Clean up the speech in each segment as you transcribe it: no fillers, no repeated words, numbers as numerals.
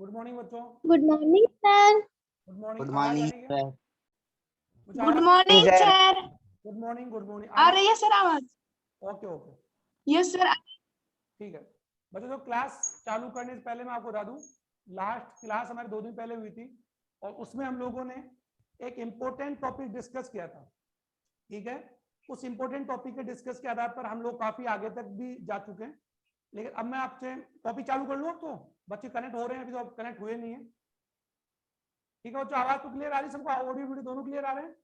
Good morning बच्चों। Good morning sir. Good morning. Good morning sir. Good morning sir. Good morning. Good morning. आ रही है sir आवाज? Okay okay yes sir. ठीक है बच्चों, तो क्लास चालू करने से पहले मैं आपको बता दूं, लास्ट क्लास हमारे 2 दिन पहले हुई थी और उसमें हम लोगों ने एक इंपॉर्टेंट टॉपिक डिस्कस किया था। ठीक है, उस इंपॉर्टेंट टॉपिक के डिस्कस के आधार पर हम लोग काफी आगे तक भी जा चुके हैं। लेकिन अब मैं आपसे टॉपिक चालू कर लूँ, तो बच्चे कनेक्ट हो रहे हैं, अभी तो कनेक्ट हुए नहीं है। ठीक है बच्चों, आवाज तो क्लियर आ रही है सबको? ऑडियो वीडियो दोनों क्लियर आ रहे हैं?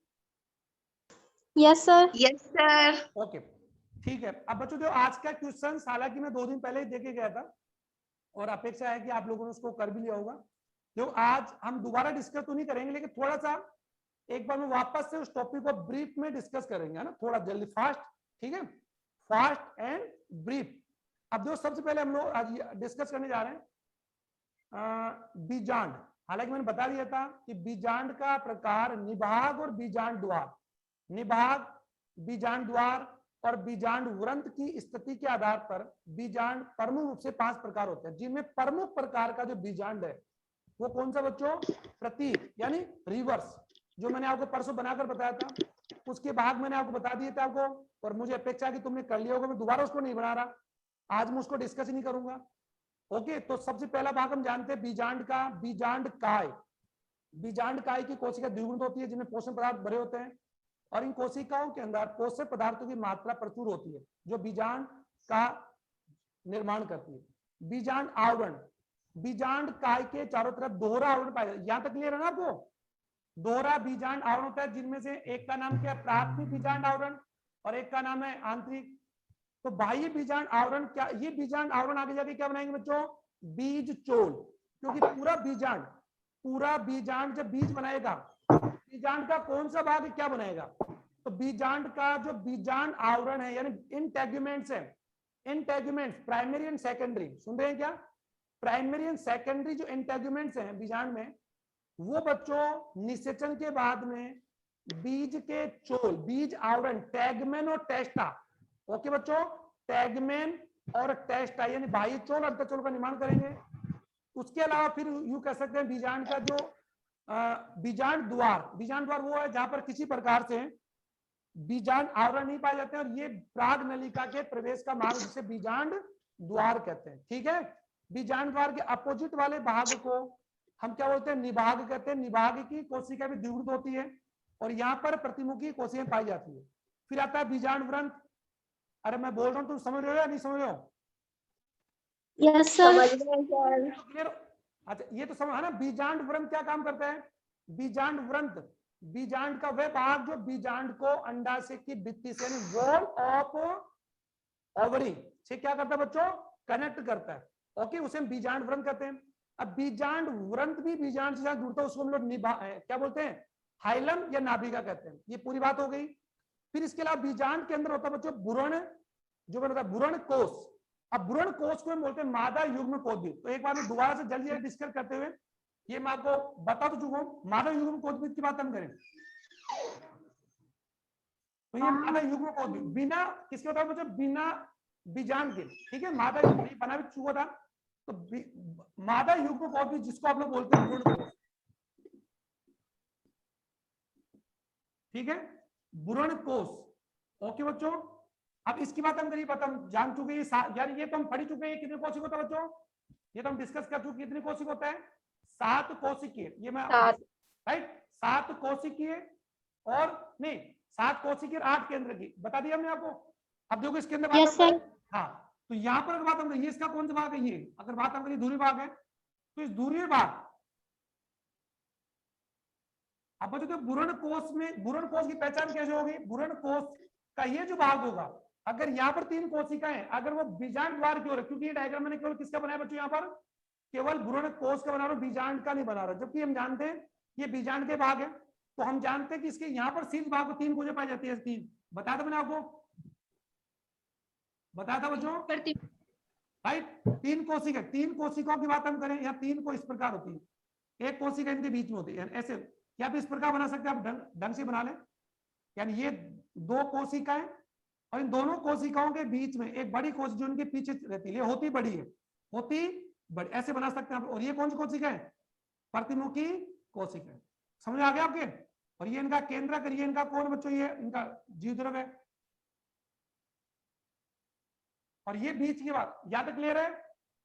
Yes sir. Yes sir. Okay ठीक है। अब बच्चों जो आज का क्वेश्चन, हालांकि मैं 2 दिन पहले ही देके गया था और अपेक्षा है कि आप लोगों ने उसको कर भी लिया होगा। जो आज हम दोबारा डिस्कस तो नहीं करेंगे, लेकिन थोड़ा सा एक बार में वापस से उस टॉपिक को ब्रीफ में डिस्कस करेंगे, है ना, थोड़ा जल्दी, फास्ट। ठीक है, फास्ट एंड ब्रीफ। अब जो सबसे पहले हम लोग आज डिस्कस करने जा रहे हैं बीजांड। हालांकि मैंने बता दिया था कि बीजांड का प्रकार निभाग और बीजांड द्वार, निभाग, बीजांड द्वार और बीजांड व्रंत की स्थिति के आधार पर बीजांड प्रमुख रूप से 5 प्रकार होते हैं, जिनमें प्रमुख प्रकार का जो बीजांड है वो कौन सा बच्चों? प्रतीक यानी रिवर्स, जो मैंने आपको परसों बनाकर बताया था। उसके भाग मैंने आपको बता दिए थे आपको, और मुझे अपेक्षा कि तुमने कर लिया होगा, मैं दोबारा उसको नहीं बना रहा, आज मैं उसको डिस्कस ही नहीं करूंगा। ओके, तो सबसे पहला भाग हम जानते हैं बीजांड का, बीजांड काय। बीजांड काय की कोशिका द्विगुणित होती है, जिनमें पोषण पदार्थ भरे होते हैं और इन कोशिकाओं के अंदर पोषक पदार्थों की मात्रा प्रचुर होती है, जो बीजांड का निर्माण करती है। बीजांड आवरण, बीजांड काय के चारों तरफ दोहरा आवरण पाया जाता है। यहां तक क्लियर है ना आपको? दोहरा बीजांड आवरण होता है, जिनमें से एक का नाम क्या है? प्राथमिक बीजांड आवरण, और एक का नाम है आंतरिक। तो बाह्य बीजांड आवरण क्या? ये बीजांड आवरण आगे जाके क्या बनाएंगे बच्चों? बीज चोल। क्योंकि पूरा बीजांड जब बीज बनाएगा, बीजांड का कौन सा भाग क्या बनाएगा? तो बीजांड का जो बीजांड आवरण है, यानी इंटेग्यूमेंट्स है, इंटेग्यूमेंट्स प्राइमरी एंड सेकेंडरी, सुन रहे हैं क्या? प्राइमरी एंड सेकेंडरी जो इंटेग्यूमेंट्स हैं बीजांड में, वो बच्चों निषेचन के बाद में बीज के चोल, बीज आवरण, टैगमेन और टेस्टा। ओके बच्चों, टैगमेन और टेस्टा यानी बाह्य चोल अंतःचोल का निर्माण करेंगे। उसके अलावा फिर यूं कह सकते हैं बीजांड का जो बीजांड द्वार, बीजांड द्वार वो है जहां पर किसी प्रकार से बीजांड आवरण नहीं पाए जाते हैं, और ये प्राग नलिका के प्रवेश का मार्ग, जिसे बीजांड द्वार कहते हैं। ठीक है, बीजांड द्वार के अपोजिट वाले भाग को हम क्या बोलते हैं? निभाग कहते हैं। निभाग की कोशिका भी द्विगुणित होती है और यहाँ पर प्रतिमुखी कोशिकाएं पाई जाती है। फिर आता है बीजांड व्रंत। अरे मैं बोल रहा हूँ, तुम समझ रहे हो या नहीं समझ रहे हो? Yes sir. अच्छा, ये तो समझ है ना। बीजांड व्रंत क्या काम करता है? बीजांड व्रंत, बीजांड का वह भाग जो बीजांड को अंडाशय की भित्ति से, यानी वॉल ऑफ ओवरी से क्या करता है बच्चों? कनेक्ट करता है। ओके, उसे हम बीजांड व्रंत कहते हैं। अब बीजांड व्रंत भी बीजांड से साथ जुड़ता है, उसको हम लोग क्या बोलते हैं? हाइलम या नाभिका कहते हैं। ये पूरी बात हो गई। फिर इसके अलावा बीजांड के अंदर होता है बच्चों भ्रूण, जो मैंने बताया भ्रूण कोष। अब भ्रूण कोष को हम बोलते हैं मादा युग्म कोषद्वीप। तो एक बार मैं दोबारा से जल्दी डिस्कस करते हुए ये मैं आपको बता तो चुका हूं, मादा युग्म कोषद्वीप की बात हम करें तो ये मादा युग्म कोषद्वीप बिना किसके होता है बच्चों? बिना बीजांड के। ठीक है, मादा युग्म बना भी चुका था। तो मादा युग्म कोषद्वीप जिसको आप लोग बोलते हैं भ्रूण कोष। ठीक है, भ्रूण कोष। ओके बच्चों, अब इसकी बात हम करिए, हम जान चुके हैं यार, ये तो हम पढ़ चुके हैं। कितने कोशिक होता है बच्चों? ये तो हम डिस्कस कर चुके। कितने कोशिक होता है? 7 कोशिकीय। ये मैं राइट, 7 कोशिकीय और नहीं 7 कोशिकीय 8 केंद्र की बता दिया हमने आपको। अब देखो इसके अंदर यस सर। हाँ, तो यहाँ पर अगर बात हम ये इसका कौन सा भाग है? ये अगर बात हम करिए धुरी भाग है, तो इस धुरी भाग अब बच्चों तो भ्रूण कोष में, भ्रूण कोष की पहचान कैसे होगी? भ्रूण कोष का ये जो भाग होगा, अगर यहाँ पर 3 कोशिकाएं, अगर वो बीजांड द्वार की ओर है, क्योंकि ये डायग्राम मैंने केवल किसका बनाया बच्चों? यहाँ पर केवल भ्रूण कोष का बना रहा हूं, बीजांड का नहीं बना रहा। जबकि हम जानते हैं ये बीजांड के भाग है, तो हम जानते हैं कि इसके यहाँ पर शीर्ष भाग को 3 कोशिकाएं पाई जाती है। 3 बताया था मैंने आपको, बताया था बच्चों, राइट? 3 कोशिका, 3 कोशिकाओं की बात हम करें, यहाँ 3 को इस प्रकार होती है, एक कोशिका इनके बीच में होती है ऐसे, या तो इस प्रकार बना सकते हैं आप, ढंग से बना लें। यानी ये 2 कोशिकाएं और इन दोनों कोशिकाओं के बीच में एक बड़ी कोशिका जो उनके पीछे रहती है, होती बड़ी है, होती बट ऐसे बना सकते हैं आप। और ये कौन सी कोशिका है? प्रतिमुखी कोशिका है। समझ आ गया आपके? और ये इनका केंद्रक, ये इनका कौन बच्चों? ये इनका जीवद्रव है। और ये बीच की बात या तक क्लियर है?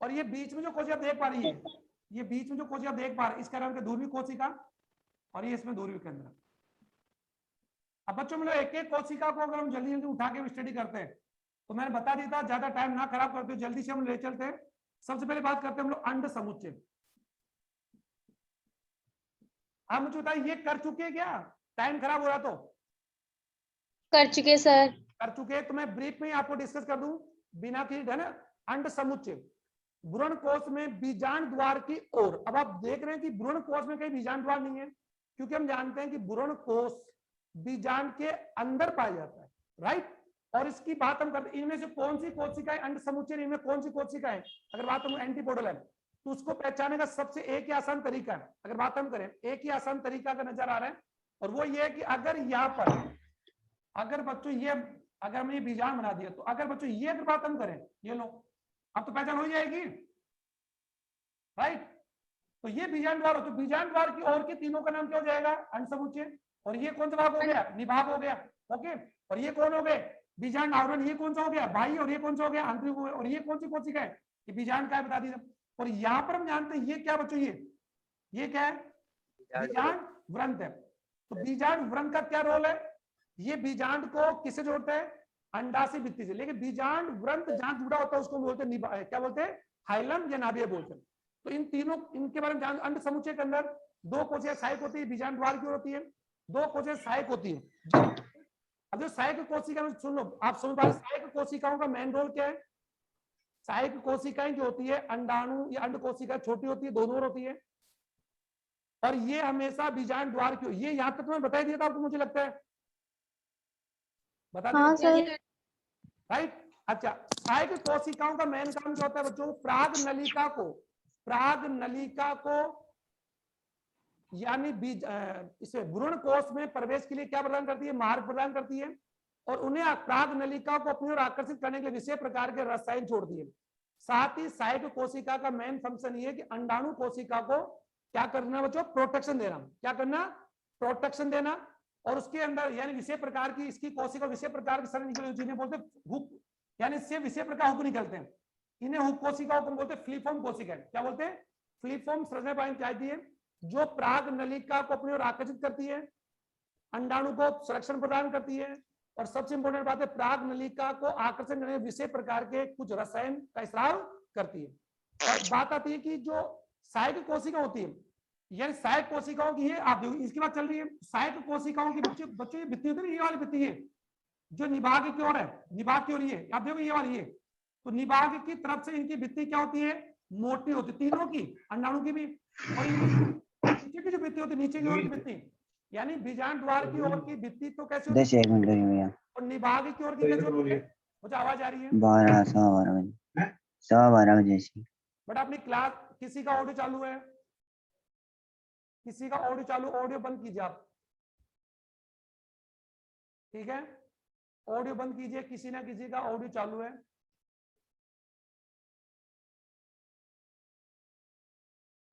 और ये बीच में जो कोशिका देख पा रही है, ये बीच में जो कोशिका देख पा रही है, इसका नाम है ध्रुवीय कोशिका, और ये इसमें ध्रुवीय केंद्र। अब बच्चों में एक एक कोशिका को अगर हम जल्दी जल्दी उठा के स्टडी करते हैं, तो मैंने बता दिया था, ज्यादा टाइम ना खराब करते हुए जल्दी से हम ले चलते हैं। सबसे पहले बात करते हैं हम लोग अंड समुच्चय। आप मुझे बताइए, ये कर चुके हैं क्या? टाइम खराब हो रहा तो कर चुके सर। कर चुके हैं, तो मैं ब्रीफ में आपको डिस्कस कर दूं बिना की, है ना। अंड समुच्चय भ्रूण कोश में बीजांड द्वार की ओर। अब आप देख रहे हैं कि भ्रूण कोश में कहीं बीजांड द्वार नहीं है, क्योंकि हम जानते हैं कि भ्रूण कोश बीजांड के अंदर पाया जाता है, राइट। और इसकी बात हम करते हैं, इनमें से कौन सी कोशिकाएं अंड समुच्चय, इनमें कौन सी कोशिकाएं, अगर बात हम एंटीपोडल है तो उसको पहचानने का सबसे एक ही आसान तरीका है, अगर बात हम करें एक ही आसान तरीका का नजर आ रहा है, और वो ये है कि अगर यहाँ पर, अगर बच्चों ये, अगर हमने ये बीजांड बना दिया, तो अगर बच्चों ये अगर बात हम करें, ये लो, अब तो पहचान हो जाएगी, राइट। तो ये बीजांड द्वार हो, तो बीजांड द्वार की ओर के तीनों का नाम क्या हो जाएगा? अंड समुच्चय। और ये कौन सा भाग हो गया? निभाग हो गया, ओके। और ये कौन हो गए? बीजांड आवरण। ये कौन सा हो गया? बाह्य। और ये कौन सा हो गया? आंतरिक। और ये कौन सी कोशिका है? ये बीजांड का है, बता दीजिए। और यहाँ पर हम जानते हैं ये क्या बच्चों, ये क्या है? बीजांड व्रंत है। तो बीजांड व्रंत का क्या रोल है? ये बीजांड को किससे जोड़ता है? अंडाशय भित्ति से। लेकिन बीजांड व्रंत जहां जुड़ा होता है उसको बोलते हैं, क्या बोलते हैं? हाइलम या नाभिया बोलते हैं। तो इन तीनों, इनके बारे में जान। अंड समुच्चय के अंदर दो कोशिकाएं सहायक होती है, बीजांड द्वार की ओर होती है, दो कोशिकाएं सहायक होती है। अब जो सहायक कोशिका में, सुन लो आप समझ पा रहे, सहायक कोशिकाओं का मेन रोल क्या है? सहायक कोशिकाएं जो होती है, अंडाणु या अंड कोशिका छोटी होती है, दोनों होती है, और ये हमेशा बीजांड द्वार की। ये यहाँ तक मैं बता दिया था आपको, मुझे लगता है बता हाँ दिया, सर। राइट। अच्छा, सहायक कोशिकाओं का मेन काम क्या होता है बच्चों? पराग नलिका को, पराग नलिका को यानी बीज, इसे भ्रूण कोश में प्रवेश के लिए क्या प्रदान करती है? मार्ग प्रदान करती है, और उन्हें पराग नलिका को अपनी ओर आकर्षित करने के लिए विशेष प्रकार के रसायन छोड़ती है। साथ ही सहायक कोशिका का मेन फंक्शन ये है कि अंडाणु कोशिका को क्या करना बच्चों? प्रोटेक्शन देना। क्या करना? प्रोटेक्शन देना। और उसके अंदर यानी विशेष प्रकार की इसकी कोशिका, विशेष प्रकार की सर निकले, जिन्हें बोलते हैं हुक, यानी इससे विशेष प्रकार हुक निकलते हैं, इन्हें हुक कोशिकाओं को बोलते हैं फ्लीफॉर्म कोशिका। क्या बोलते हैं? फ्लीफॉर्म संरचना पाई जाती है, जो पराग नलिका को अपनी ओर आकर्षित करती है, अंडाणु को संरक्षण प्रदान करती है, और सबसे इंपॉर्टेंट बात है, पराग नलिका को आकर्षण करने विशेष प्रकार के कुछ रसायन का स्राव करती है। और बात आती है कि जो सहायक कोशिका होती है, यानी सहायक कोशिकाओं की है, आप इसकी बात चल रही है, सहायक कोशिकाओं की बच्चों ये भित्ति होती है, ये वाली भित्ति है जो निभाग की ओर है, निभाग की ओर ये आप देखो, ये वाली है, तो निभाग की तरफ से इनकी भित्ति क्या होती है? मोटी होती है, तीनों की, अंडाणु की भी। और नीचे की जो भित्ति होती है, नीचे की ओर की भित्ति, यानी बीजांड द्वार की ओर की भित्ति तो कैसे होती है? और निभाग की ओर की कैसे होती है? मुझे आवाज आ रही है? 12 बजे से। बट अपनी क्लास, किसी का ऑडियो चालू है? किसी का ऑडियो चालू? ऑडियो बंद कीजिए आप, ठीक है? ऑडियो बंद कीजिए, किसी ना किसी का ऑडियो चालू है।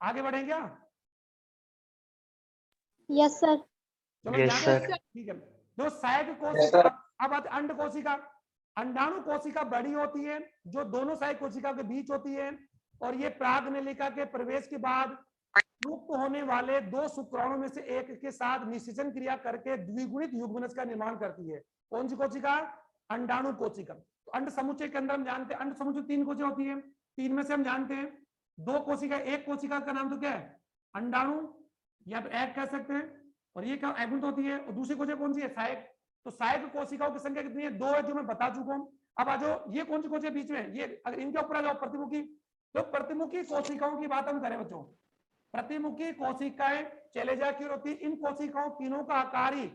आगे बढ़े क्या? Yes sir. चलो Yes, यहाँ sir. पे ठीक है। जो सहायक कोशिका, अब आते अंड कोशिका। अंडाणु कोशिका बड़ी होती है, जो दोनों सहायक कोशिका के बीच होती है, और ये पराग नलिका के प्रवेश के बाद मुक्त होने वाले दो शुक्राणु में से एक के साथ निषेचन क्रिया करके द्विगुणित युग्मनज का निर्माण करती है। कौन सी कोशिका? अंडाणु कोशिका। तो अंड समुच्चय के अंदर हम जानते हैं, अंड समुच्चय 3 कोशिका होती है, 3 में से हम जानते हैं 2 कोशिका, एक कोशिका का नाम तो क्या है? अंडाणु या तो एग कह सकते हैं, और ये क्या एगुंत होती है, और दूसरी कोशिका कौन सी है? सहायक। तो सहायक कोशिकाओं की संख्या कितनी है? 2 है, जो मैं बता चुका हूं। अब आ जाओ, ये कौन सी कोशिका बीच में? ये अगर इनके ऊपर आ जाओ, प्रतिमुखी। तो प्रतिमुखी कोशिकाओं की बात हम करें बच्चों, प्रतिमुखी कोशिकाएं चलेजा की ओर होती है। इन कोशिकाओं तीनों का आकार ही,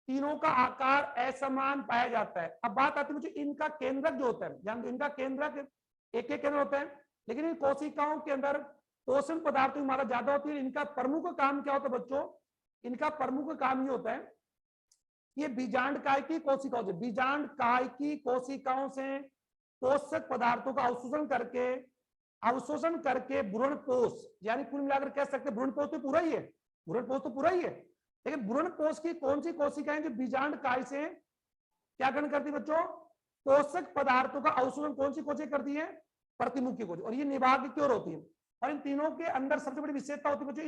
तीनों का आकार असमान पाया जाता है। अब बात आती है मुझे, इनका केंद्रक जो होता है, जानते हो इनका केंद्रक एक केंद्र होता है, लेकिन इन कोशिकाओं के अंदर पोषण पदार्थों की मात्रा ज्यादा होती है। इनका प्रमुख काम क्या होता है बच्चों? इनका प्रमुख काम ये होता है, ये बीजांड काय की कोशिकाओं से, बीजांड काय की कोशिकाओं से पोषक पदार्थों का अवशोषण करके अवशोषण करके भ्रूणपोष, यानी कुल मिलाकर कह सकते हैं भ्रूणपोष तो पूरा ही है, भ्रूणपोष तो पूरा ही है, लेकिन भ्रूणपोष की कौन सी कोशिकाएं जो बीजांड काय से क्या ग्रहण करती है बच्चों, पोषक पदार्थों का अवशोषण कौन सी कोशिका करती है, प्रतिमुखी कोशिका, और ये निभाग की ओर होती है। और इन तीनों के अंदर सबसे बड़ी विशेषता होती है बच्चों,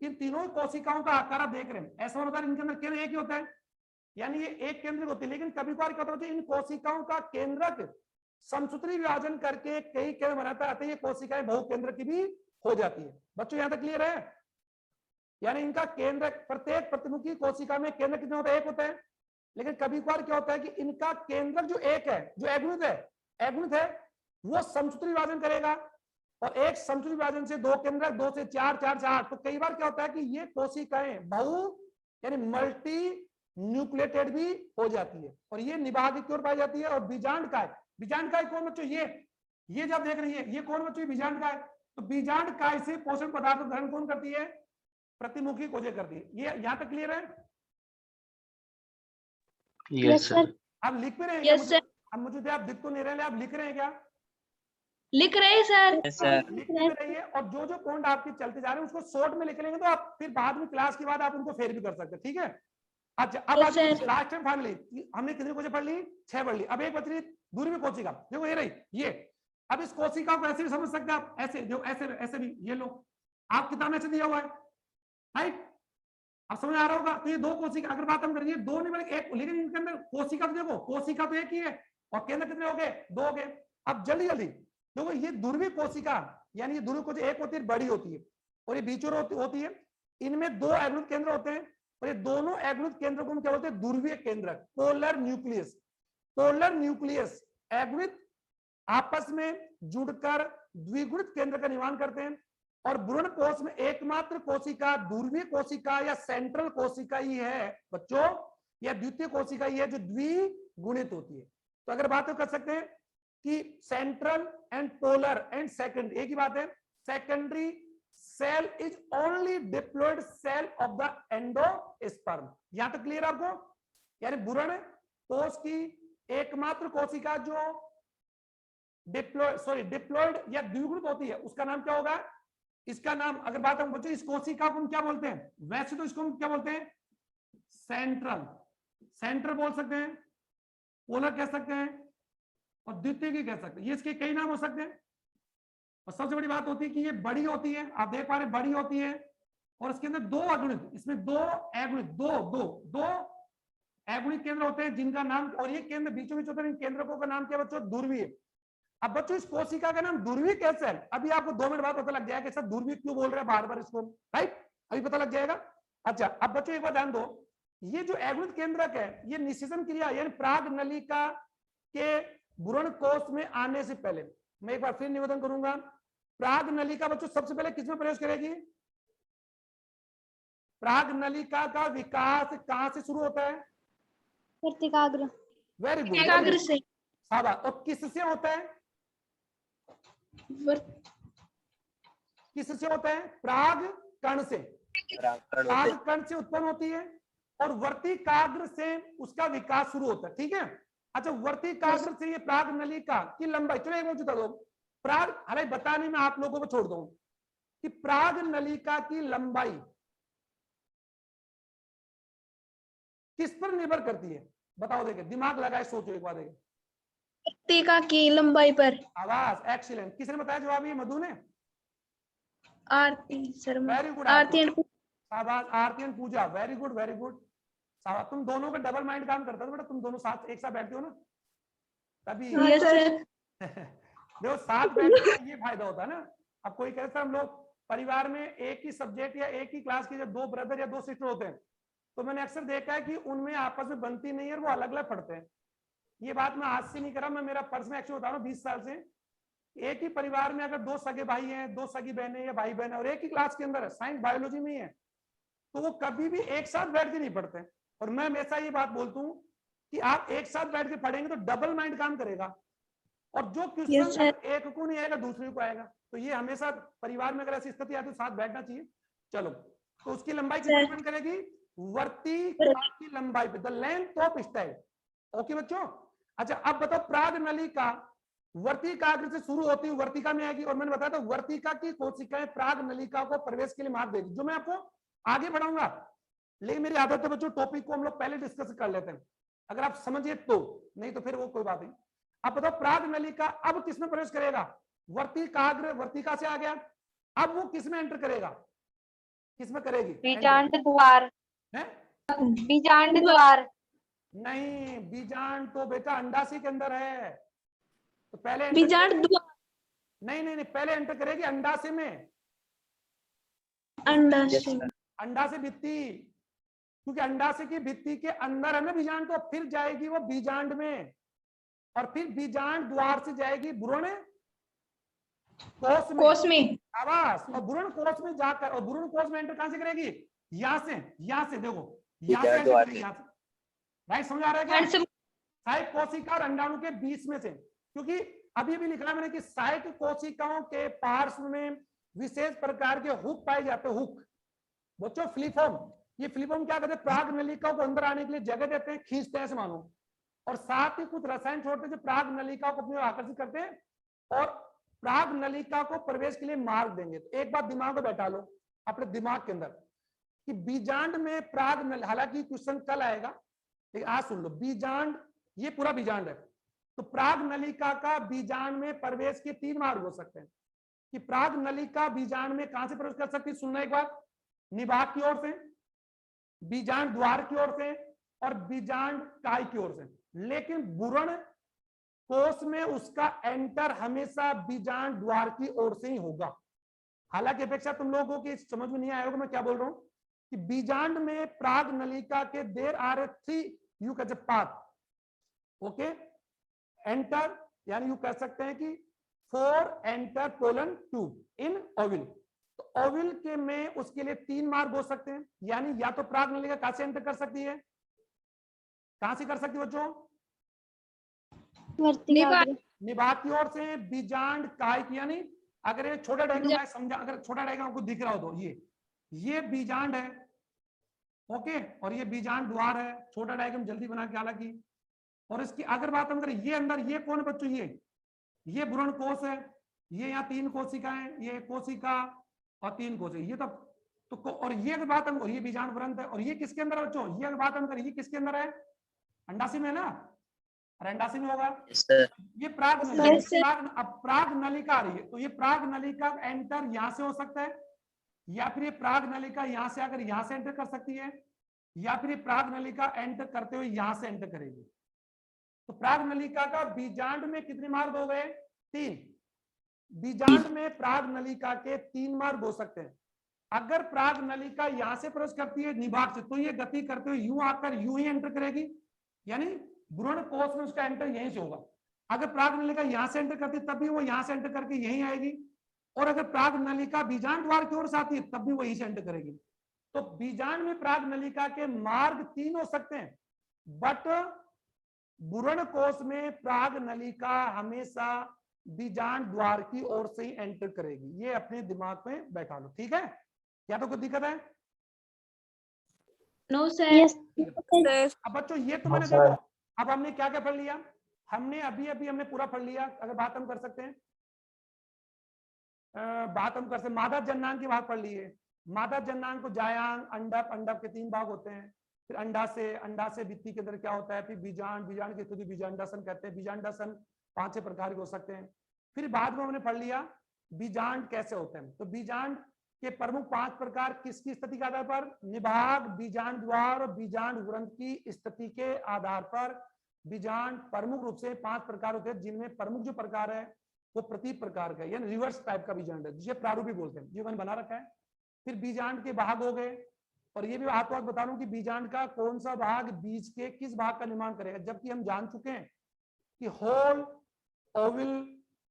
इन तीनों कोशिकाओं का आकार आप देख रहे हैं, ऐसा होता है इनके अंदर केंद्र एक ही होता है, यानी ये एक केंद्रित होती है, लेकिन कभी कभार क्या होता है इन कोशिकाओं का केंद्रक समसूत्री विभाजन करके कई केंद्र बनाता है, ये कोशिकाएं बहुकेंद्र की भी हो जाती है। बच्चों यहां तक क्लियर है, यानी इनका केंद्र, प्रत्येक प्रतिमुखी कोशिका में केंद्र कितना होता है, एक होता है, लेकिन कभी कभार क्या होता है कि इनका केंद्रक जो एक है, जो एगुणित है वो समसूत्री विभाजन करेगा, और एक समसूत्री विभाजन से दो केंद्रक, 2 से 4, 4 से 8, तो कई बार क्या होता है कि ये कोशिकाएं बहु यानी मल्टी न्यूक्लिएटेड भी हो जाती है, और ये निभाग की ओर पाई जाती है। और बीजांडकाय कौन बच्चों, ये जब देख रही है, ये कौन बच्चों, बीजांडकाय। तो बीजांडकाय से पोषक पदार्थ ग्रहण कौन करती है, प्रतिमुखी कोशिका करती है। ये यहां तक क्लियर है? Yes sir. आप लिख भी रहे हैं? Yes sir. अब मुझे आप दिख तो नहीं रहे, आप लिख रहे हैं क्या? लिख रहे हैं सर। लिखते रहिए, और जो जो पॉइंट आपके चलते जा रहे हैं उसको शॉर्ट में लिख लेंगे, तो आप फिर बाद में क्लास के बाद आप उनको फेर भी कर सकते हैं, ठीक है? अच्छा, अब लास्ट टाइम फाइनली हमने कितनी कोशिका पढ़ ली, 6 पढ़ ली, अब एक बच रही दूरबीन कोशिका, देखो ये रही ये। अब इस कोशिका को ऐसे भी समझ सकते हैं आप, ऐसे जो ऐसे भी, ये लो आप किताब में ऐसे दिया हुआ है, राइट? अब समझ आ रहा होगा। तो ये दो कोशिका, अगर बात हम करेंगे दो नहीं बल्कि एक, लेकिन इनके अंदर कोशिका तो देखो, कोशिका तो एक ही है, और केंद्र कितने हो गए, 2 हो गए। अब जल्दी जल्दी देखो, ये ध्रुवीय कोशिका, यानी ये ध्रुवीय कोशिका एक होती है, बड़ी होती है, और ये बीच में होती है, इनमें 2 एगुणित केंद्र होते हैं, और ये दोनों एगुणित केंद्र को क्या बोलते हैं, ध्रुवीय केंद्र, पोलर न्यूक्लियस। पोलर न्यूक्लियस एगुणित आपस में जुड़कर द्विगुणित केंद्र का निर्माण करते हैं, और भ्रूणपोष में एकमात्र कोशिका ध्रुवीय कोशिका या सेंट्रल कोशिका ही है बच्चों, या द्वितीय कोशिका ही है जो द्विगुणित होती है। तो अगर बात कर सकते हैं कि central and polar and secondary एक ही बात है। Secondary cell is only diploid cell of the endosperm. यहां तक क्लियर आपको? यानी भ्रूणपोष की एकमात्र कोशिका जो डिप्लॉयड या द्विगुणित होती है, उसका नाम क्या होगा? इसका नाम, अगर बात हम बच्चों इस कोशिका को हम क्या बोलते हैं, वैसे तो इसको हम क्या बोलते हैं, सेंट्रल बोल सकते हैं, पोलर कह सकते हैं, और द्वितीय की कह सकते हैं। ये इसके कई नाम हो सकते हैं, और सबसे बड़ी बात होती है कि ये बड़ी होती है, आप देख पा रहे बड़ी होती है, और इसके अंदर 2 अगुणित, इसमें 2 एगुणित, दो एगुणित केंद्र होते हैं जिनका नाम, और ये केंद्र बीचों बीच होते हैं, इन केंद्रकों का नाम क्या बच्चों, ध्रुवीय। अब बच्चों इस कोशिका का नाम ध्रुवीय कैसे है, अभी आपको 2 मिनट बाद पता लग जाएगा कि सर ध्रुवीय क्यों बोल रहे हैं बार बार इसको, राइट? अभी पता लग जाएगा। अच्छा, अब बच्चों एक बात ध्यान दो, ये जो एगुणित केंद्रक है, ये निषेचन क्रिया यानी प्राग नलिका के भ्रूणकोश में आने से पहले, मैं एक बार फिर निवेदन करूंगा, प्राग नलिका बच्चों सबसे पहले किसमें प्रवेश करेगी? प्राग नलिका का विकास कहां से शुरू होता है? वर्तिकाग्र। वेरी गुड, वर्तिकाग्र से। शाबाश। और किससे होता है? किससे होता है? प्राग कण से। प्राग कण से उत्पन्न होती है, और वर्तिकाग्र से उसका विकास शुरू होता है, ठीक है? अच्छा, वर्तिकाग्र से ये प्राग नलिका की लंबाई, चलो एक बता दो, प्राग, अरे बताने में आप लोगों को छोड़ दो कि प्राग नलिका की लंबाई किस पर निर्भर करती है, बताओ, देखे दिमाग लगाए, सोचो एक बार, देखे वर्तिका की लंबाई पर। आवाज, एक्सीलेंट। किसने बताया जवाब? ये मधु ने। Aarti Sharma. Very good, Aarti and शाबाश, Aarti and Pooja, very good very good. शाबाश, तुम दोनों का डबल माइंड काम करता है बेटा, तुम दोनों साथ एक साथ बैठते हो ना तभी। Yes sir. देखो साथ बैठने का ये फायदा होता है ना। अब कोई कहता है हम लोग परिवार में एक ही सब्जेक्ट या एक ही क्लास के जब 2 ब्रदर या 2 सिस्टर होते हैं, तो मैंने अक्सर देखा है कि उनमें आपस में बनती नहीं है, वो अलग अलग पढ़ते हैं। ये बात मैं आज से नहीं करा, मैं मेरा पर्सनल एक्शन बता रहा हूँ 20 साल से। एक ही परिवार में अगर 2 सगे भाई हैं, 2 सगी बहनें या भाई बहन, और एक ही क्लास के अंदर है, साइंस बायोलॉजी में ही है, तो वो कभी भी एक साथ बैठ के नहीं पढ़ते। और मैं हमेशा ये बात बोलता हूँ कि आप एक साथ बैठ के पढ़ेंगे तो डबल माइंड काम करेगा, और जो क्वेश्चन एक को नहीं आएगा दूसरे को आएगा। तो ये हमेशा परिवार में अगर ऐसी स्थिति आती है तो साथ बैठना चाहिए। चलो, तो उसकी लंबाई कितनी डिपेंड करेगी? वर्तिका की लंबाई पे, the length of style. Okay बच्चों? अच्छा, अब बताओ प्राग नलिका वर्तिकाग्र से शुरू होती हुई वर्तिका में आएगी, और मैंने बताया था वर्तिका की कोशिकाएं प्राग नलिका को प्रवेश के लिए मार्ग देगी, जो मैं आपको आगे बढ़ाऊंगा। लेकिन मेरी आदत है बच्चों, टॉपिक को हम लोग पहले डिस्कस कर लेते हैं, अगर आप समझिए तो, नहीं तो फिर वो कोई बात नहीं। अब बताओ प्राग नलिका अब किसमें प्रवेश करेगा? वर्तिकाग्र वर्तिका से आ गया, अब वो किसमें एंटर करेगा? किसमें करेगी? बीजांड द्वार, है? बीजांड द्वार, नहीं, बीजांड तो बेटा अंडाशय के अंदर है, तो पहले बीजांड द्वार, नहीं नहीं नहीं, पहले एंटर करेगी अंडाशय में, अंडाशय, अंडाशय भित्ति, क्योंकि अंडाशय की भित्ति के अंदर है ना बीजांड, तो फिर जाएगी वो बीजांड में, और फिर बीजांड द्वार से जाएगी भ्रूण कोष में, आवास, और भ्रूण कोष में जाकर, और भ्रूण कोष में एंटर कहां से करेगी? यहाँ से देखो, यहाँ से एंटर करेगी, यहाँ से। राइट, समझ आ रहा है क्या? सहायक कोशिका और अंडाणु के बीच में से, क्योंकि अभी भी लिखा है मैंने कि सहायक कोशिकाओं के पार्श्व में विशेष प्रकार के हुक पाए जाते हैं, हुक बच्चों, फ्लिफॉर्म। ये फ्लिफॉर्म क्या करते हैं? प्राग नलिका को अंदर आने के लिए जगह देते हैं, खींचते हैं ऐसे मानो, और साथ ही कुछ रसायन छोड़ते हैं जो प्राग नलिका को अपनी ओर आकर्षित करते हैं और प्राग नलिका को प्रवेश के लिए मार्ग देंगे। तो एक बात दिमाग में बैठा लो अपने दिमाग के अंदर कि बीजांड में प्राग नलिका, हालांकि क्वेश्चन कल आएगा, लेकिन आज सुन लो, बीजांड, ये पूरा बीजांड है, तो प्राग नलिका का बीजांड में प्रवेश के 3 मार्ग हो सकते हैं। कि प्राग नलिका बीजांड में कहां से प्रवेश कर सकती है? सुनना एक बार, निभाग की ओर से, बीजांड द्वार की ओर से, और बीजांड काय की ओर से। लेकिन भ्रूण कोष में उसका एंटर हमेशा बीजांड द्वार की ओर से ही होगा। हालांकि अपेक्षा तुम लोगों की समझ में नहीं आया होगा मैं क्या बोल रहा हूं, कि बीजांड में प्राग नलिका के there are 3 you can say path, okay, enter, यानी यू कह सकते हैं कि 4 enter pollen tube in ovule. तो ओविल के में उसके लिए 3 मार्ग हो सकते हैं, यानी या तो प्राग नलिका कहां से एंटर कर सकती है? कहां से कर सकती है बच्चों? निभाग की ओर से, बीजांड काय की, यानी अगर ये छोटा डायग्राम मैं समझा, अगर छोटा डायग्राम आपको दिख रहा हो तो ये बीजांड है, ओके, और ये बीजांड द्वार है, छोटा डायग्राम जल्दी बना के, हालांकि। और इसकी अगर बात हम करें, ये अंदर ये कौन बच्चों? ये भ्रूण कोष है, ये यहाँ 3 कोशिकाएं, ये कोशिका और 3 कोशिका, ये तो और ये अगर बात हम, और ये बीजांड व्रंत है, और ये किसके अंदर है बच्चों? ये अगर बात हम करें, ये किसके अंदर है? अंडाशय में है ना, और अंडाशय में होगा ये प्राग नलिका। अब प्राग नलिका आ रही है, तो ये प्राग नलिका एंटर यहां से हो सकता है, या फिर ये प्राग नलिका यहां से आकर यहां से एंटर कर सकती है, या फिर ये प्राग नलिका एंटर करते हुए यहां से एंटर करेगी। तो प्राग नलिका का बीजांड में कितने मार्ग हो गए? 3। बीजांड में प्राग नलिका के 3 मार्ग हो सकते हैं। अगर प्राग नलिका यहां से प्रवेश करती है निभाग से, तो ये गति करते हुए यूं आकर यूं ही एंटर करेगी, यानी भ्रूण कोष में उसका एंटर यहीं से होगा। अगर प्राग नलिका यहां से एंटर करती है तब भी वो यहां से एंटर करके यहीं आएगी, और अगर प्राग नलिका बीजांड द्वार की ओर से आती है तब भी वो यहीं से एंटर करेगी। तो बीजांड में प्राग नलिका के मार्ग 3 हो सकते हैं, बट भ्रूण कोष में प्राग नलिका हमेशा बीजांड द्वार की ओर से ही एंटर करेगी। ये अपने दिमाग में बैठा लो, ठीक है? क्या तो कोई दिक्कत है? No sir. अब बच्चों ये तो मैंने देखो, अब हमने क्या क्या पढ़ लिया? हमने अभी हमने पूरा पढ़ लिया। अगर बात हम कर सकते हैं, मादा जननांग की बात पढ़ ली है। मादा जननांग को जायांग, अंडक, अंडक के 3 भाग होते हैं। फिर अंडाशय भित्ति के अंदर क्या होता है, फिर बीजांड, बीजांड की स्थिति बीजांडासन कहते हैं। बीजांडासन 5-6 प्रकार के हो सकते हैं। फिर बाद में हमने पढ़ लिया बीजांड कैसे होते हैं। तो बीजांड के प्रमुख 5 प्रकार किसकी स्थिति के आधार पर? निभाग, बीजांड द्वार और बीजांड व्रंत की स्थिति के आधार पर बीजांड प्रमुख रूप से 5 प्रकार होते हैं, जिनमें प्रमुख जो प्रकार है वो प्रति प्रकार का, यानी रिवर्स टाइप का बीजांड है, जिसे प्रारूपी बोलते हैं। ये मैंने बना रखा है। फिर बीजांड के भाग हो गए, और ये भी हाथों हाथ बता रहा हूं कि बीजांड का कौन सा भाग बीज के किस भाग का निर्माण करेगा, जबकि हम जान चुके हैं कि whole ovule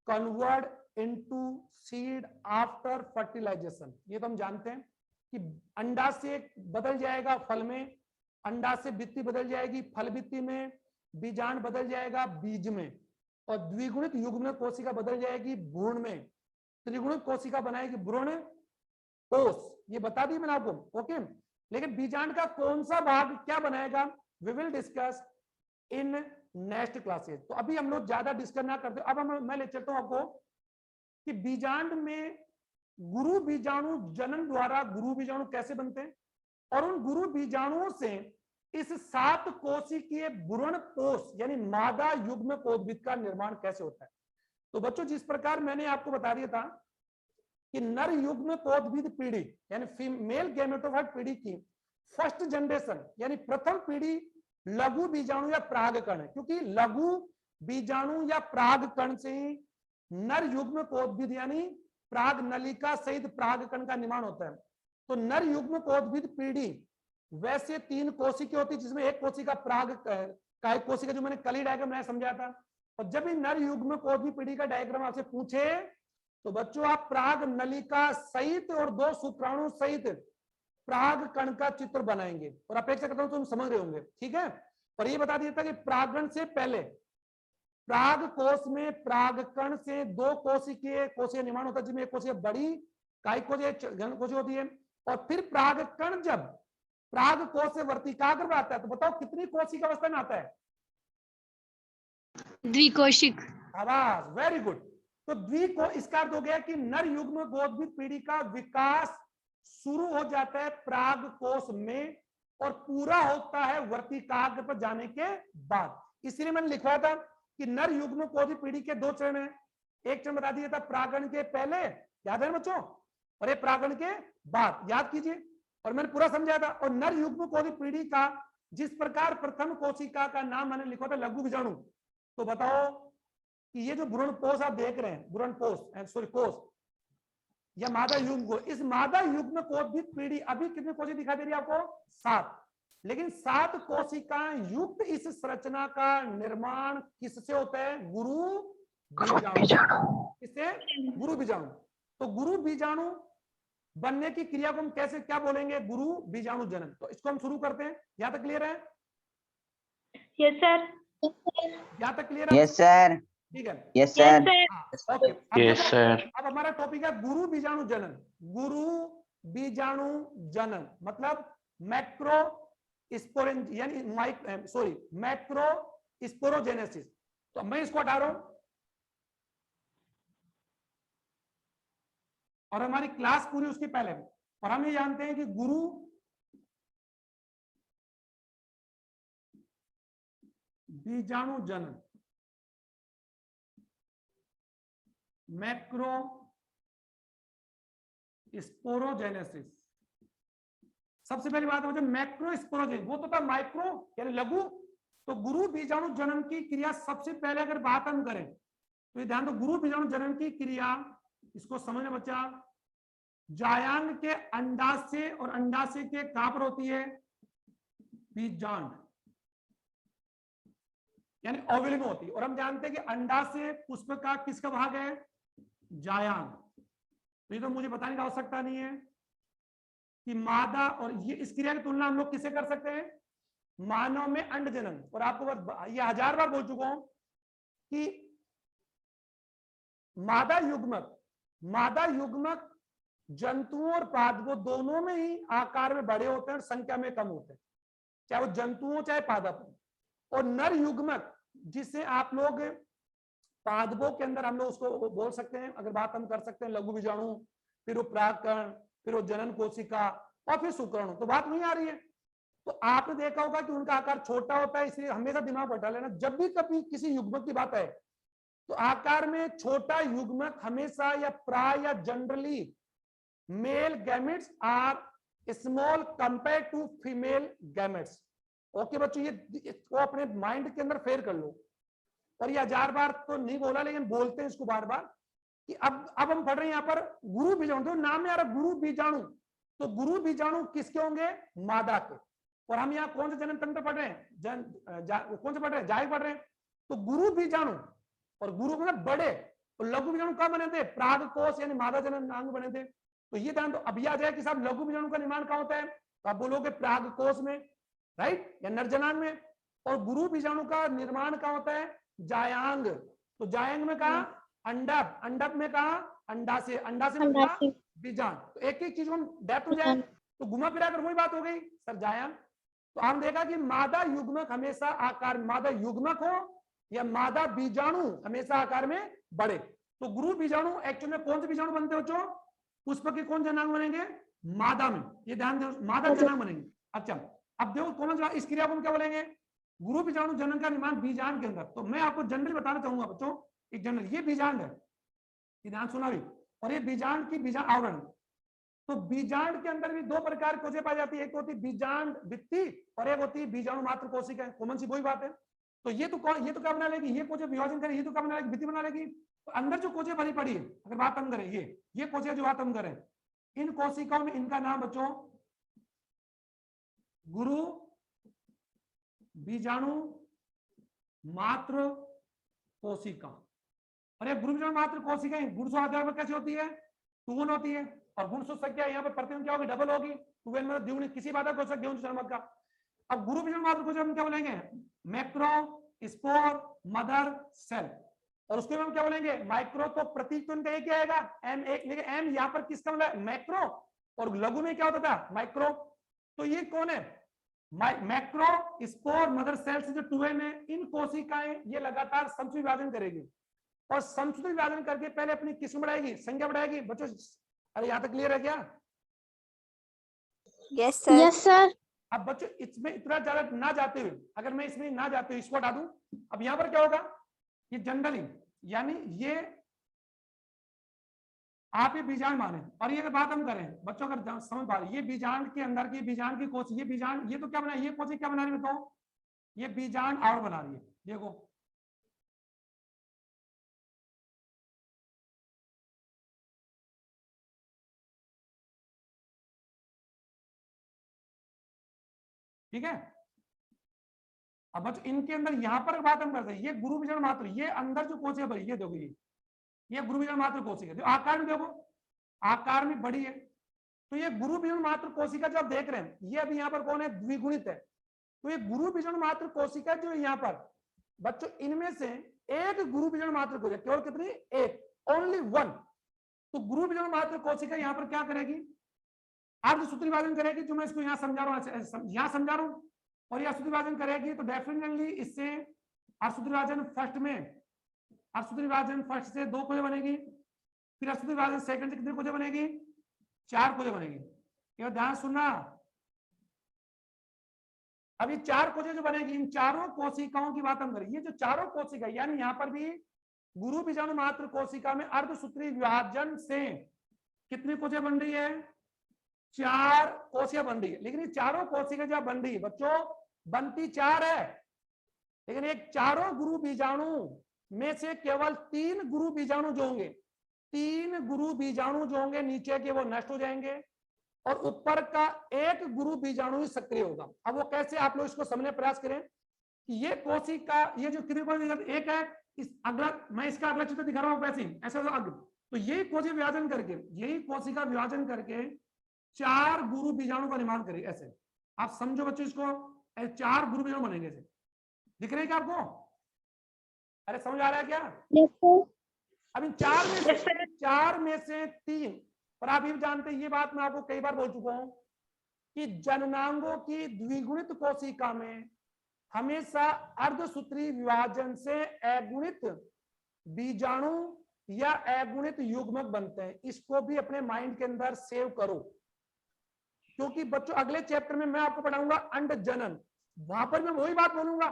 convert into seed after fertilisation. ये तो हम जानते हैं कि अंडा से बदल जाएगा फल में, अंडा से भित्ति बदल जाएगी फल भित्ति में, बीजांड बदल जाएगा बीज में, और द्विगुणित युग्मक कोशिका बदल जाएगी भ्रूण में, त्रिगुणित कोशिका बनाएगी भ्रूण कोष। ये बता दी मैंने आपको, ओके। लेकिन बीजांड का कौन सा भाग क्या बनाएगा, we will discuss in next classes. तो अभी हम लोग ज्यादा डिस्कस ना करते, अब मैं ले चलता हूं आपको कि बीजांड में गुरु बीजाणु जनन द्वारा गुरु बीजाणु कैसे बनते हैं और उन गुरु बीजाणुओं से इस 7 कोशिकीय भ्रूण कोष यानी मादा युग्म कोद्भिद का निर्माण कैसे होता है। तो बच्चों जिस प्रकार मैंने आपको बता दिया था कि नर युग्म कोद्भिद पीढ़ी यानी फीमेल गैमेटोफाइट पीढ़ी की फर्स्ट जनरेशन यानी प्रथम पीढ़ी लघु बीजाणु या प्रागकण है, क्योंकि लघु बीजाणु या प्रागकण से ही नर युग्म कोद्भिद यानी प्राग नलिका सहित प्रागकण का निर्माण होता है। तो नर युग्म कोद्भिद पीढ़ी वैसे 3 कोशिका होती है, जिसमें एक कोशिका प्राग का एक कोशिका जो मैंने कल ही डायग्राम में समझाया था। और जब भी नर युग्म कोद्भिद पीढ़ी का डायग्राम आपसे पूछे तो बच्चों आप प्राग नलिका सहित और 2 शुक्राणु सहित प्राग कण का चित्र बनाएंगे और अपेक्षा करता हूं तुम समझ रहे होंगे, ठीक है। और ये बता दिया था कि प्रागण से पहले प्राग कोश में प्रागकण से 2 कोशिकीय निर्माण होता है, जिसमें एक कोशिका बड़ी कायिक कोशिका होती है। और फिर प्रागकण जब प्राग कोश से वर्तिकाग्र में आता है तो बताओ कितनी कोशिका अवस्था में आता है? द्विकोशिक। आवाज, वेरी गुड। तो द्विको इसका अर्थ हो गया कि नर युग्म कोद्भिद पीढ़ी का विकास शुरू हो जाता है प्राग कोश में और पूरा होता है वर्तिकाग्र पर जाने के बाद। इसलिए मैंने लिखवा था कि नर युग्म कोद्भिद पीढ़ी के 2 चरण हैं। एक चरण बता दिया था प्रागण के पहले, याद है बच्चों, और ये प्रागण के बाद, याद कीजिए। और मैंने पूरा समझाया था। और नर युग्म कोद्भिद पीढ़ी का जिस प्रकार प्रथम कोशिका का नाम मैंने लिखा था लघु बीजाणु, तो बताओ कि ये जो भ्रूणपोष आप देख रहे हैं, भ्रूणपोष सॉरी कोष या मादा युग्म, इस मादा युग्म कोद्भिद पीढ़ी अभी कितने कोशिका दिखाई दे रही है आपको? 7। लेकिन 7 कोशिकाएं युक्त इस संरचना का निर्माण किससे होता है? गुरु बीजाणु। किससे? गुरु बीजाणु। तो गुरु बीजाणु बनने की क्रिया को हम कैसे क्या बोलेंगे? गुरु बीजाणु जनन। तो इसको हम शुरू करते हैं। यहां तक क्लियर है? Yes sir. यहां तक क्लियर है? Yes sir. ठीक है, yes sir. Okay. Yes sir. अब हमारा टॉपिक है गुरु बीजाणु जनन। गुरु बीजाणु जनन मतलब मैक्रो स्पोरेन यानी मैक्रो स्पोरोजेनेसिस। तो मैं इसको हटा रहा हूं और हमारी क्लास पूरी उसके पहले में। और हम ये जानते हैं कि गुरु बीजाणु जनन मैक्रो स्पोरोजेनेसिस। सबसे पहली बात है मैक्रो स्पोरोजेनेसिस, वो तो था माइक्रो यानी लघु। तो गुरु बीजाणु जनन की क्रिया सबसे पहले अगर बात हम करें तो ये ध्यान दो, गुरु बीजाणु जनन की क्रिया, इसको समझना बच्चा, जायांग के अंडाशय और अंडाशय के कहां पर होती है? बीजांड यानी ओवल में होती है। और हम जानते हैं कि अंडाशय पुष्प का किसका भाग है? जायांग। तो ये तो मुझे बताने की आवश्यकता नहीं है कि मादा, और ये इस क्रिया की तुलना हम लोग किससे कर सकते हैं? मानव में अंड जनन। और आपको ये 1000 बार बोल चुका हूं कि मादा युग्मक जंतुओं और पादपों दोनों में ही आकार में बड़े होते हैं और संख्या में कम होते हैं, चाहे वो जंतु हो चाहे पादप हो। और नर युग्मक जिसे आप लोग पादपों के अंदर हम लोग उसको बोल सकते हैं, अगर बात हम कर सकते हैं लघु बीजाणु, फिर वो प्रागकण, फिर वो जनन कोशिका और फिर शुक्राणु। तो बात नहीं आ रही है। तो आपने देखा होगा कि उनका आकार छोटा होता है, इसलिए हमेशा दिमाग बैठा लेना जब भी कभी किसी युग्मक की बात है तो आकार में छोटा युग्मक हमेशा या प्राय या generally male gametes are small compare to female gametes. Okay बच्चों, ये वो अपने माइंड के अंदर फेर कर लो। और ये 1000 बार तो नहीं बोला लेकिन बोलते हैं इसको बार बार कि अब हम पढ़ रहे हैं यहाँ पर गुरु बीजाणु। तो नाम में आ रहा गुरु बीजाणु, तो गुरु बीजाणु किसके होंगे? मादा के। और हम यहाँ कौन सा जनन तंत्र पढ़ रहे हैं? कौन सा पढ़ रहे हैं? जायक पढ़ रहे हैं। तो गुरु बीजाणु और गुरु मतलब बड़े, और लघु बीजाणु कहाँ बने थे? प्राग कोश यानी मादा जनन अंग बने थे। तो ये ध्यान, तो अभी आ जाए कि साहब लघु बीजाणु का निर्माण कहाँ होता है? तो आप बोलोगे प्राग कोश में, राइट, या नरजनांग में। और गुरु बीजाणु का निर्माण कहाँ होता है? जायांग। तो जायांग में कहा? अंडक। अंडक में कहा? अंडाशय। अंडाशय में कहा? बीजांड। तो एक एक चीज हम डेप्थ हो जाए तो घुमा फिरा कर वही बात हो गई सर, जायांग। तो हम देखा कि मादा युग्मक हमेशा आकार, मादा युग्मक हो या मादा बीजाणु हमेशा आकार में बढ़े। तो गुरु बीजाणु एक्चुअली में कौन से बीजाणु बनते हो बच्चों? पुष्प के कौन जनांग बनेंगे? मादा में, ये ध्यान दो, मादा जनांग बनेंगे। अच्छा अब देखो कौन सा इस क्रिया को हम क्या बोलेंगे? गुरु बीजाणु जनन का निर्माण बीजांड के अंदर। तो मैं आपको जनरली बताना चाहूंगा बच्चों, एक जनरल, ये बीजांड है, ये ध्यान सुना भी, और ये बीजांड की बीजांड आवरण। तो बीजांड के अंदर भी दो प्रकार की कोशिकाएं पाई जाती है, एक होती है बीजांड भित्ति और एक होती है बीजाणु मात्र कोशिका। कॉमन सी वही बात है। तो ये तो क्या बना लेगी? ये कोशिका विभाजन करेगी, ये तो क्या बना लेगी? भित्ति बना लेगी। तो अंदर जो कोशिका भरी पड़ी है, अगर बात हम करें ये कोशिका जो बात हम करें, इन कोशिकाओं में इनका नाम बच्चों गुरु बीजाणु मात्र कोशिका। और ये गुरु बीजाणु मात्र कोशिका गुणसूत्र आधार पर कैसे होती है? 2n होती है, और गुणसूत्र संख्या यहाँ पर प्रतिदिन क्या होगी? डबल होगी। 2n मतलब द्विगुणी, किसी बात को सकते का। अब गुरु बीजाणु मात्र कोशिका हम क्या बोलेंगे? Macro, spore, mother cell. और उसको हम क्या बोलेंगे? माइक्रो। तो प्रतीक तो इनका एक ही आएगा M, एक, लेकिन M यहाँ पर किसका मतलब? मैक्रो। और लघु में क्या होता था? माइक्रो। तो ये कौन है? मैक्रो, स्पोर, मदर सेल से जो 2n है, इन कोशिकाएं ये लगातार समसूत्र विभाजन करेगी, और समसूत्र विभाजन करके पहले अपनी किस्म बढ़ाएगी, संख्या बढ़ाएगी। बच्चों अरे यहाँ तक क्लियर है क्या? Yes sir. Yes sir. अब बच्चों इसमें इतना ज्यादा ना जाते हुए, अगर मैं इसमें ना जाते हुए इसको हटा दूं, अब यहाँ पर क्या होगा? ये जनरली, यानी ये आप ये बीजांड माने, और ये अगर बात हम करें बच्चों, अगर समझ पा रहे, ये बीजांड के अंदर की बीजांड की कोशिका, ये बीजांड, ये तो क्या बना, ये कोशिका क्या बना रही है बताओ? ये बीजांड और बना रही है। देखो ठीक है। अब बच्चों इनके अंदर यहां पर बात हम करते हैं, ये गुरु बीजाणु मात्र, ये अंदर जो कोशिका भरी, ये देखो ये गुरु बीजाणु मात्र कोशिका, जो आकार में देखो आकार में बड़ी है। तो ये गुरु बीजाणु मात्र कोशिका जो आप देख रहे हैं, ये अभी यहाँ पर कौन है? द्विगुणित है। तो ये गुरु बीजाणु मात्र कोशिका जो यहाँ पर बच्चों, इनमें से एक गुरु बीजाणु मात्र कोशिका, केवल कितनी? एक, ओनली वन। तो गुरु बीजाणु मात्र कोशिका यहाँ पर क्या करेगी? अर्धसूत्री विभाजन करेगी, जो मैं इसको यहाँ समझा रहा हूँ, यहाँ समझा रहा हूँ, और यह सूत्र विभाजन करेगी। तो डेफिनेटली इससे सूत्र विभाजन फर्स्ट में, सूत्र विभाजन फर्स्ट से 2 कोशिका बनेगी, फिर सूत्र विभाजन सेकंड से कितनी कोशिका बनेगी? 4 कोशिका बनेगी। ये ध्यान सुनना, अब ये 4 कोशिका जो बनेगी, इन चारों कोशिकाओं की बात हम करें। ये जो चारों कोशिका, यानी यहाँ पर भी गुरु बीजाणु मात्र कोशिका में अर्धसूत्री विभाजन से कितनी कोशिका बन रही है? 4 कोशिका बन रही है। लेकिन ये चारों कोशिका जो बन रही है बच्चों, बनती 4 है, लेकिन एक चारों गुरु बीजाणु में से केवल 3 गुरु बीजाणु जो होंगे, 3 गुरु बीजाणु जो होंगे नीचे के, वो नष्ट हो जाएंगे, और ऊपर का एक गुरु बीजाणु ही सक्रिय होगा। अब वो कैसे, आप लोग इसको समझने प्रयास करें कि ये कोशिका, ये जो कितने कोशिका, एक है, इस अगला, मैं इसका अगला चित्र दिखा रहा हूँ वैसे ही, ऐसा तो यही कोशिका विभाजन करके, यही कोशिका विभाजन करके 4 गुरु बीजाणु का निर्माण करेगी। ऐसे आप समझो बच्चों इसको, 4 गुरु बीजाणु बनेंगे। ऐसे दिख रहे हैं क्या आपको? अरे समझ आ रहा है क्या? Yes sir. अब इन 4 में से 3, और आप ये जानते हैं, ये बात मैं आपको कई बार बोल चुका हूं कि जननांगों की द्विगुणित कोशिका में हमेशा अर्धसूत्री विभाजन से अगुणित बीजाणु या अगुणित युग्मक बनते हैं। इसको भी अपने माइंड के अंदर सेव करो, क्योंकि बच्चों अगले चैप्टर में मैं आपको पढ़ाऊंगा अंड जनन, वहां पर मैं वही बात बोलूंगा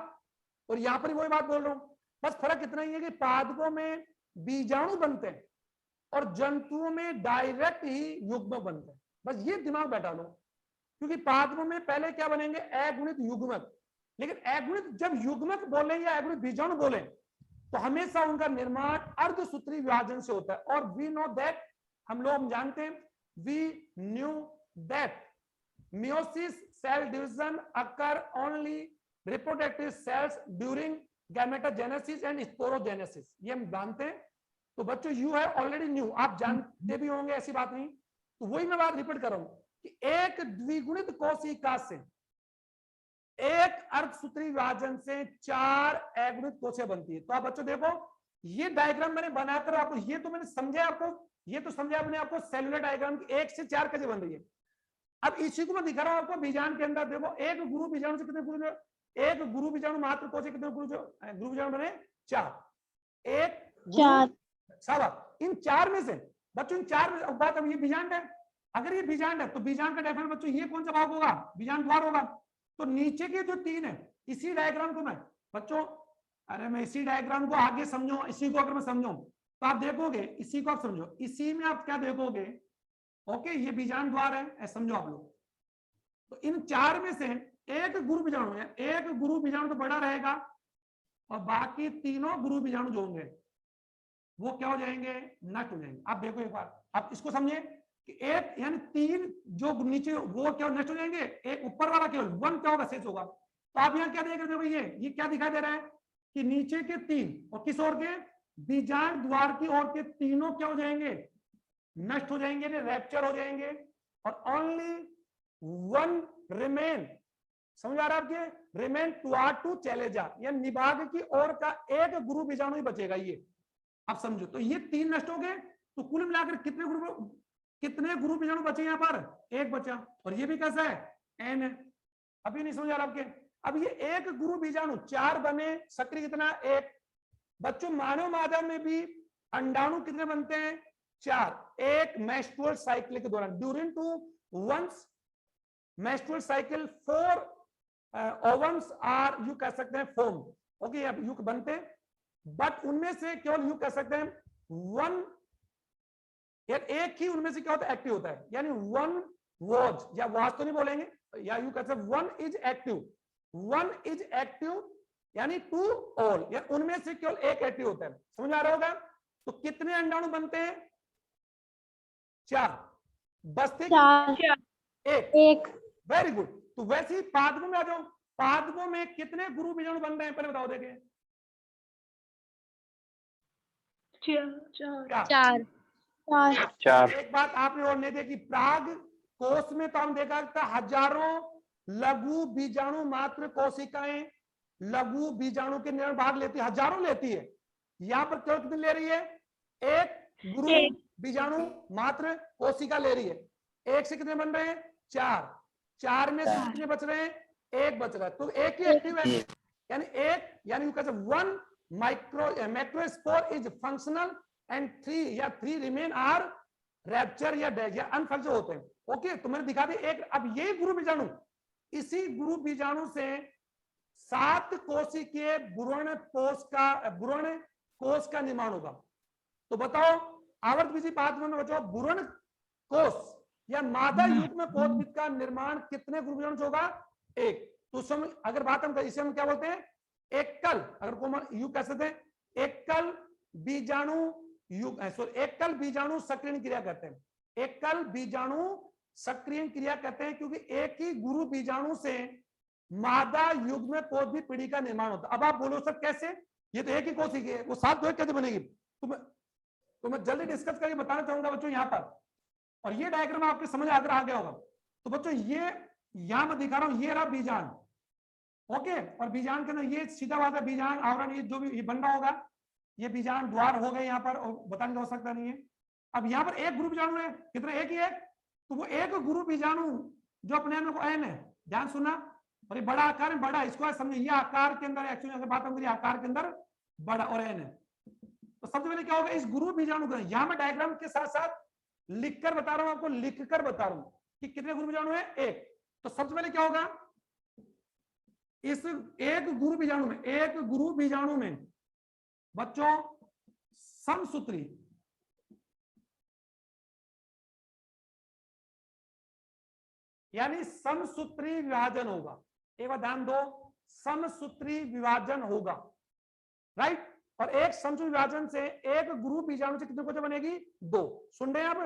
और यहाँ पर वही बात बोल रहा हूं। बस फर्क इतना ही है कि पादपों में बीजाणु बनते हैं और जंतुओं में डायरेक्ट ही युग्मक बनते हैं। बस ये दिमाग बैठा लो, क्योंकि पादपों में पहले क्या बनेंगे? अगुणित युग्मक। लेकिन अगुणित जब युग्मक बोले या अगुणित बीजाणु बोले तो हमेशा उनका निर्माण अर्धसूत्री विभाजन से होता है। और वी नो दैट, हम लोग जानते हैं, we knew that meiosis cell division occur only reproductive cells during gametogenesis and sporogenesis, ये हम जानते हैं। तो बच्चों यू है ऑलरेडी न्यू, आप जानते भी होंगे, ऐसी बात नहीं। तो वही मैं बात रिपीट कर रहा हूं कि एक द्विगुणित कोशिका से, एक अर्धसूत्री विभाजन से 4 अगुणित कोशिका बनती है। तो आप बच्चों देखो, ये डायग्राम मैंने बनाकर आपको, ये तो मैंने समझा आपको, ये तो समझा आपने आपको सेलुलर डायग्राम की 1 से 4 कैसे बन रही है। अब इसी को मैं दिखा रहा हूं आपको बीजांड के अंदर। देखो एक गुरु बीजाणु से कितने गुरु, एक गुरु बीजाणु मात्र कोशिका कितने गुरु बीजाणु बने? 4। एक 4 सवा इन 4 में से बच्चों, इन 4 में बात, अब ये बीजांड है, अगर ये बीजांड है तो बीजांड का डेफिनेट बच्चों ये कौन सा भाग होगा? बीजांड द्वार होगा। तो नीचे के जो 3 है, इसी डायग्राम को मैं बच्चों, अरे मैं इसी डायग्राम को आगे समझो, इसी को अगर मैं समझो तो आप देखोगे, इसी को आप समझो, इसी में आप क्या देखोगे? ओके, ये बीजांड द्वार है, ऐसा समझो आप लोग। तो इन 4 में से एक गुरु बीजाणु है, एक गुरु बीजाणु तो बड़ा रहेगा और बाकी तीनों गुरु बीजाणु जो होंगे वो क्या हो जाएंगे? नष्ट हो जाएंगे। आप देखो एक बार, आप इसको समझिए कि एक यानी 3 जो नीचे वो क्या नष्ट हो जाएंगे, एक ऊपर वाला केवल 1 क्या होगा? शेष होगा। तो आप यहाँ क्या देख रहे हो? ये क्या दिखाई दे रहा है कि नीचे के 3 और किस ओर के? बीजांड द्वार की ओर के तीनों क्या हो जाएंगे? नष्ट हो जाएंगे, रैप्चर हो जाएंगे, और ओनली 1 रिमेन। समझ आ रहा है आपके? रिमेन टू चले जा, या निभाग की ओर का एक गुरु बीजाणु ही बचेगा। ये आप समझो, तो ये 3 नष्ट हो गए, तो कुल मिलाकर कितने गुरु बीजाणु बचे? यहाँ पर 1 बचा, और ये भी कैसा है? n है। अभी नहीं समझ आ रहा आपके? अब ये एक गुरु बीजाणु 4 बने, सक्रिय कितना? 1। बच्चों मानव मादा में भी अंडाणु कितने बनते हैं? 4। एक मेंस्ट्रुअल साइकिल के दौरान, during to once menstrual cycle 4 ovums are, यू कह सकते हैं, फॉर्म। ओके, अब यू बनते हैं, बट उनमें से केवल यू कह सकते हैं 1 या एक ही उनमें से क्या होता है? एक्टिव होता है। यानी 1 वॉज, या वॉज तो नहीं बोलेंगे, या यू कह सकते 1 इज एक्टिव। 1 इज एक्टिव यानी 2 ऑल, या उनमें से केवल एक एक्टिव होता है। समझ आ रहा होगा? तो कितने अंडाणु बनते हैं? 4। बचते 1। Very good. तो वैसे ही पादपों में आ जाओ, पादपों में कितने गुरु बीजाणु बन रहे हैं? पहले बताओ देखें। 4 एक बात आपने और नहीं देखी, प्राग कोष में तो हम देखा था हजारों लघु बीजाणु मात्र कोशिकाएं लघु बीजाणु के निर्माण भाग लेती है, हजारों लेती है। यहाँ पर केवल कितनी ले रही है? एक गुरु बीजाणु मात्र कोशिका ले रही है। एक से कितने बन रहे हैं? 4। 4 में से कितने बच रहे हैं? 1 बच रहा है, तो एक ही एक्टिव है। यानी एक, यानी 1 macrospore is functional and 3 remain are rapture या अनफंक्शनल होते हैं। ओके, तो मैंने दिखा दिया एक। अब ये गुरु बीजाणु, इसी गुरु बीजाणु से 7 कोशिकीय भ्रूण कोष का निर्माण होगा। तो बताओ, आवर्त बीजी पादपों में बचाओ, भ्रूण कोष या मादा युग्म कोशिका का निर्माण कितने गुरु बीजाणु से होगा? 1। तो समय अगर बात हम इसे हम क्या बोलते हैं? एकल, अगर को यू कह सकते हैं, एकल बीजाणु एकल बीजाणु सक्रियण क्रिया कहते हैं। एकल बीजाणु सक्रियण क्रिया कहते हैं, क्योंकि एक ही गुरु बीजाणु से मादा युग्म कोष भी पीढ़ी का निर्माण होता है। अब आप बोलो सर कैसे? ये तो एक ही कोशिका है, वो 7 2 कैसे बनेगी? तो मैं जल्दी डिस्कस करके बताना चाहूंगा बच्चों यहाँ पर। और ये डायग्राम आपके समझ अगर आ गया होगा तो बच्चों, ये यहां मैं दिखा रहा हूं, ये रहा बीजांड। ओके, और बीजांड के अंदर ये सीधा बात है, बीजांड आवरण ये जो भी ये बन रहा होगा, ये बीजांड द्वार हो गए यहाँ पर, और बताने की आवश्यकता नहीं है। अब यहाँ पर एक गुरु बीजाणु है, कितने? एक ही है। तो वो एक गुरु बीजाणु जो अपने आप में एन है, ध्यान सुनना, और ये बड़ा आकार में बड़ा, इसको समझे, ये आकार के अंदर एक्चुअली अगर बात हम करें आकार के अंदर बड़ा और एन है। तो सबसे पहले क्या होगा? इस गुरु बीजाणु का यहाँ मैं डायग्राम के साथ साथ लिखकर बता रहा हूं आपको, लिखकर बता रहा हूं कि कितने गुरु बीजाणु है? 1। तो सबसे पहले क्या होगा? इस एक गुरु बीजाणु में बच्चों समसूत्री यानी समसूत्री विभाजन होगा। एक बार ध्यान दो, समसूत्री विभाजन होगा, राइट। और एक समसूत्री विभाजन से एक गुरु बीजाणु से कितने कोशिका बनेगी? 2। सुन रहे हैं आप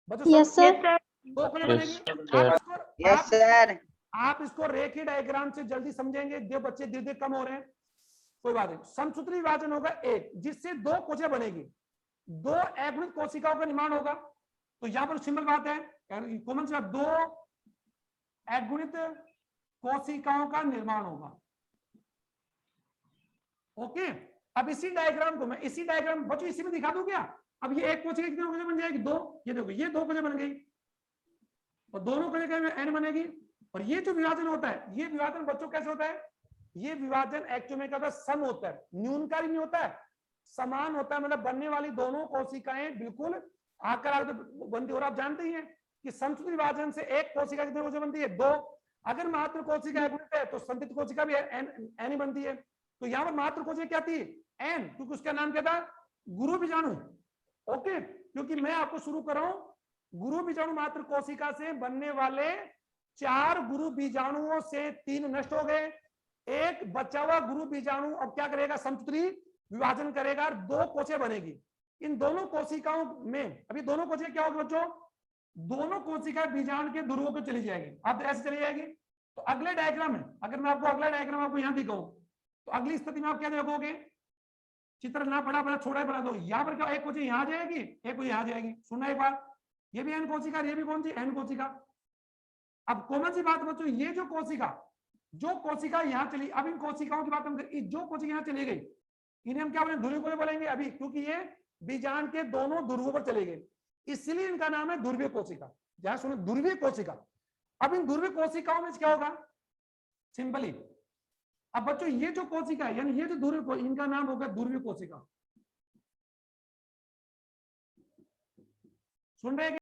बच्चों? Yes sir. 2 कोशिका बनेगी। Yes sir. आप इसको रेखीय डायग्राम से जल्दी समझेंगे, जो बच्चे धीरे धीरे कम हो रहे हैं, कोई बात नहीं। समसूत्री विभाजन होगा 1, जिससे 2 कोशिका बनेगी, 2 अगुणित कोशिकाओं का निर्माण होगा। तो यहां पर सिंपल बात है, कॉमन सा 2 अगुणित कोशिकाओं का निर्माण होगा। ओके, अब इसी डायग्राम को मैं इसी डायग्राम बच्चों इसी में दिखा दूं क्या? अब ये एक कोशिका कितने कोशिका बन जाएगी? 2। ये देखो, ये 2 कोशिका बन गई। और दोनों को लेकर n बनेगी। और ये जो विभाजन होता है, ये विभाजन बच्चों कैसे होता है? ये विभाजन एक्चुअल में क्या होता है? सम होता है, न्यूनकारी नहीं होता है, समान होता है। मतलब बनने वाली दोनों कोशिकाएं बिल्कुल आकर आगे बनती है। और आप जानते ही हैं कि समसूत्र विभाजन से एक कोशिका कितनी कोशिका बनती है? 2। अगर मात्र कोशिका गुणित है तो संतृप्त कोशिका भी n ही बनती है। तो यहाँ पर मात्र कोशिका क्या थी? n, क्योंकि उसका नाम क्या था? गुरु बीजाणु। ओके, क्योंकि मैं आपको शुरू कर रहा हूं गुरु बीजाणु मात्र कोशिका से बनने वाले 4 गुरु बीजाणुओं से 3 नष्ट हो गए, एक बचा हुआ गुरु बीजाणु अब क्या करेगा? समसूत्री विभाजन करेगा और 2 कोशिका बनेगी। इन दोनों कोशिकाओं में अभी दोनों कोशिका क्या होगी बच्चों? दोनों कोशिका बीजाणु के ध्रुवों पे चली जाएगी। अब ऐसे चली जाएगी। तो अगले डायग्राम में अगर मैं आपको अगला डायग्राम आपको यहां दिखाऊं तो अगली स्थिति में आप क्या देखोगे? चित्र ना बड़ा छोटा बना दो। यहाँ पर क्या एक कोशिका यहाँ जाएगी, एक कोशिका यहाँ जाएगी। सुनना एक बार, ये भी एन कोशिका, ये भी कौन सी? एन कोशिका। अब कॉमन सी बात बच्चों, ये जो कोशिका यहाँ चली, अब इन कोशिकाओं की बात हम करें, जो कोशिका यहाँ चली गई इन्हें हम क्या बोलेंगे? ध्रुवीय कोशिका बोलेंगे अभी, क्योंकि ये बीजांड के दोनों ध्रुवों पर चले गए, इसलिए इनका नाम है ध्रुवीय कोशिका। जहां सुनो ध्रुवीय कोशिका। अब इन ध्रुवीय कोशिकाओं में क्या होगा? सिंपली अब बच्चों ये जो कोशिका है, यानी ये जो ध्रुवीय, इनका नाम होगा ध्रुवीय कोशिका। सुन रहे हैं?